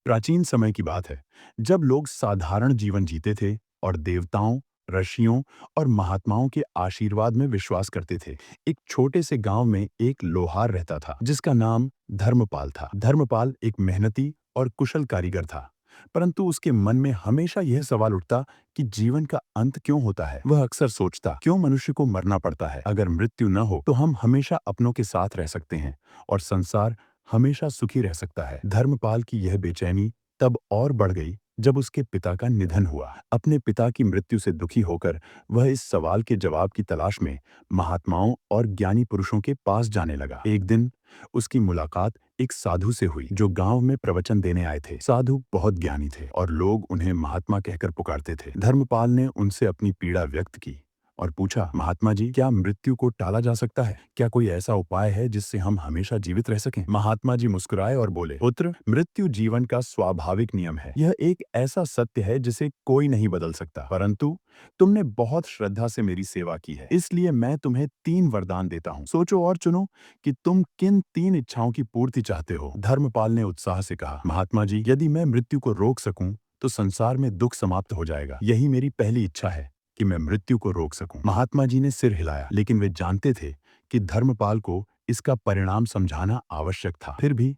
प्राचीन समय की बात है, जब लोग साधारण जीवन जीते थे और देवताओं, ऋषियों और महात्माओं के आशीर्वाद में विश्वास करते थे। एक छोटे से गांव में एक लोहार रहता था, जिसका नाम धर्मपाल था। धर्मपाल एक मेहनती और कुशल कारीगर था, परंतु उसके मन में हमेशा यह सवाल उठता कि जीवन का अंत क्यों होता है। वह अक्सर सोचता, क्यों मनुष्य को मरना पड़ता है? अगर मृत्यु न हो तो हम हमेशा अपनों के साथ रह सकते हैं और संसार हमेशा सुखी रह सकता है। धर्मपाल की यह बेचैनी तब और बढ़ गई जब उसके पिता का निधन हुआ। अपने पिता की मृत्यु से दुखी होकर वह इस सवाल के जवाब की तलाश में महात्माओं और ज्ञानी पुरुषों के पास जाने लगा। एक दिन उसकी मुलाकात एक साधु से हुई जो गांव में प्रवचन देने आए थे। साधु बहुत ज्ञानी थे और लोग उन्हें महात्मा कहकर पुकारते थे। धर्मपाल ने उनसे अपनी पीड़ा व्यक्त की और पूछा, महात्मा जी, क्या मृत्यु को टाला जा सकता है? क्या कोई ऐसा उपाय है जिससे हम हमेशा जीवित रह सकें? महात्मा जी मुस्कुराए और बोले, पुत्र, मृत्यु जीवन का स्वाभाविक नियम है। यह एक ऐसा सत्य है जिसे कोई नहीं बदल सकता। परंतु तुमने बहुत श्रद्धा से मेरी सेवा की है, इसलिए मैं तुम्हें 3 वरदान देता हूँ। सोचो और चुनो कि तुम किन 3 इच्छाओं की पूर्ति चाहते हो। धर्मपाल ने उत्साह से कहा, महात्मा जी, यदि मैं मृत्यु को रोक सकूं तो संसार में दुख समाप्त हो जाएगा। यही मेरी पहली इच्छा है कि मैं मृत्यु को रोक सकूं। महात्मा जी ने सिर हिलाया, लेकिन वे जानते थे कि धर्मपाल को इसका परिणाम समझाना आवश्यक था। फिर भी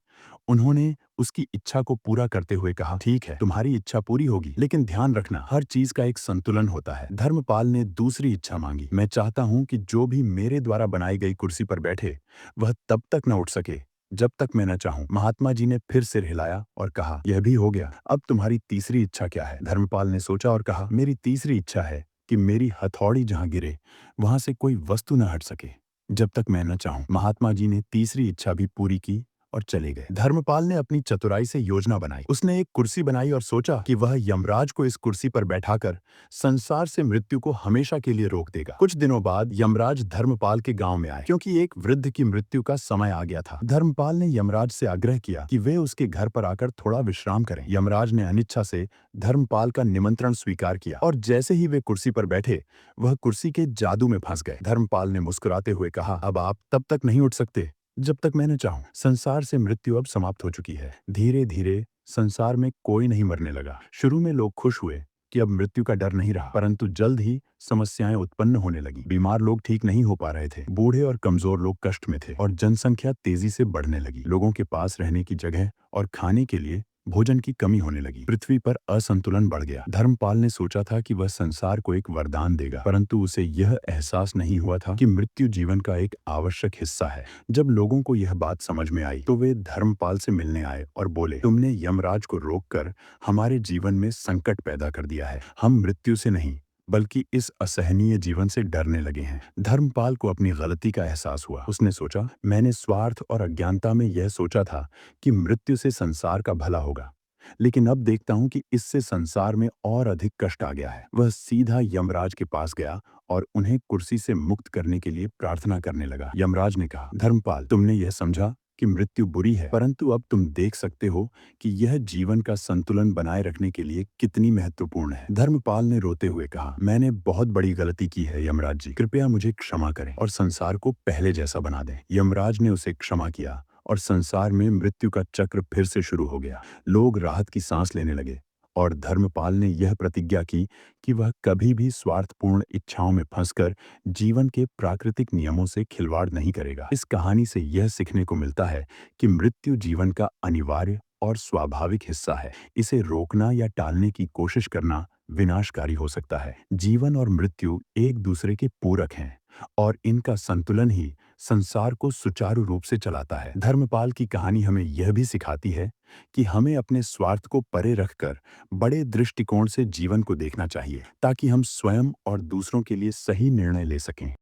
उन्होंने उसकी इच्छा को पूरा करते हुए कहा, ठीक है, तुम्हारी इच्छा पूरी होगी, लेकिन ध्यान रखना, हर चीज का एक संतुलन होता है। धर्मपाल ने दूसरी इच्छा मांगी, मैं चाहता हूं कि जो भी मेरे द्वारा बनाई गई कुर्सी पर बैठे वह तब तक न उठ सके जब तक मैं न चाहूं। महात्मा जी ने फिर सिर हिलाया और कहा, यह भी हो गया। अब तुम्हारी तीसरी इच्छा क्या है? धर्मपाल ने सोचा और कहा, मेरी तीसरी इच्छा है कि मेरी हथौड़ी जहां गिरे वहां से कोई वस्तु न हट सके जब तक मैं न चाहूं। महात्मा जी ने तीसरी इच्छा भी पूरी की और चले गए। धर्मपाल ने अपनी चतुराई से योजना बनाई। उसने एक कुर्सी बनाई और सोचा कि वह यमराज को इस कुर्सी पर बैठाकर संसार से मृत्यु को हमेशा के लिए रोक देगा। कुछ दिनों बाद यमराज धर्मपाल के गांव में आए, क्योंकि एक वृद्ध की मृत्यु का समय आ गया था। धर्मपाल ने यमराज से आग्रह किया कि वे उसके घर पर आकर थोड़ा विश्राम करें। यमराज ने अनिच्छा से धर्मपाल का निमंत्रण स्वीकार किया और जैसे ही वे कुर्सी पर बैठे वह कुर्सी के जादू में फंस गए। धर्मपाल ने मुस्कुराते हुए कहा, अब आप तब तक नहीं उठ सकते जब तक मैं न चाहूं। संसार से मृत्यु अब समाप्त हो चुकी है। धीरे धीरे संसार में कोई नहीं मरने लगा। शुरू में लोग खुश हुए कि अब मृत्यु का डर नहीं रहा, परंतु जल्द ही समस्याएं उत्पन्न होने लगी। बीमार लोग ठीक नहीं हो पा रहे थे, बूढ़े और कमजोर लोग कष्ट में थे और जनसंख्या तेजी से बढ़ने लगी। लोगों के पास रहने की जगह और खाने के लिए भोजन की कमी होने लगी। पृथ्वी पर असंतुलन बढ़ गया। धर्मपाल ने सोचा था कि वह संसार को एक वरदान देगा, परंतु उसे यह एहसास नहीं हुआ था कि मृत्यु जीवन का एक आवश्यक हिस्सा है। जब लोगों को यह बात समझ में आई तो वे धर्मपाल से मिलने आए और बोले, तुमने यमराज को रोककर हमारे जीवन में संकट पैदा कर दिया है। हम मृत्यु से नहीं बल्कि इस असहनीय जीवन से डरने लगे हैं। धर्मपाल को अपनी गलती का एहसास हुआ। उसने सोचा, मैंने स्वार्थ और अज्ञानता में यह सोचा था कि मृत्यु से संसार का भला होगा, लेकिन अब देखता हूं कि इससे संसार में और अधिक कष्ट आ गया है। वह सीधा यमराज के पास गया और उन्हें कुर्सी से मुक्त करने के लिए प्रार्थना करने लगा। यमराज ने कहा, धर्मपाल, तुमने यह समझा कि मृत्यु बुरी है, परंतु अब तुम देख सकते हो कि यह जीवन का संतुलन बनाए रखने के लिए कितनी महत्वपूर्ण है। धर्मपाल ने रोते हुए कहा, मैंने बहुत बड़ी गलती की है यमराज जी, कृपया मुझे क्षमा करें और संसार को पहले जैसा बना दें। यमराज ने उसे क्षमा किया और संसार में मृत्यु का चक्र फिर से शुरू हो गया। लोग राहत की सांस लेने लगे और धर्मपाल ने यह प्रतिज्ञा की कि वह कभी भी स्वार्थपूर्ण इच्छाओं में फंसकर जीवन के प्राकृतिक नियमों से खिलवाड़ नहीं करेगा। इस कहानी से यह सीखने को मिलता है कि मृत्यु जीवन का अनिवार्य और स्वाभाविक हिस्सा है। इसे रोकना या टालने की कोशिश करना विनाशकारी हो सकता है। जीवन और मृत्यु एक दूसरे के पूरक हैं और इनका संतुलन ही संसार को सुचारू रूप से चलाता है। धर्मपाल की कहानी हमें यह भी सिखाती है कि हमें अपने स्वार्थ को परे रखकर बड़े दृष्टिकोण से जीवन को देखना चाहिए, ताकि हम स्वयं और दूसरों के लिए सही निर्णय ले सकें।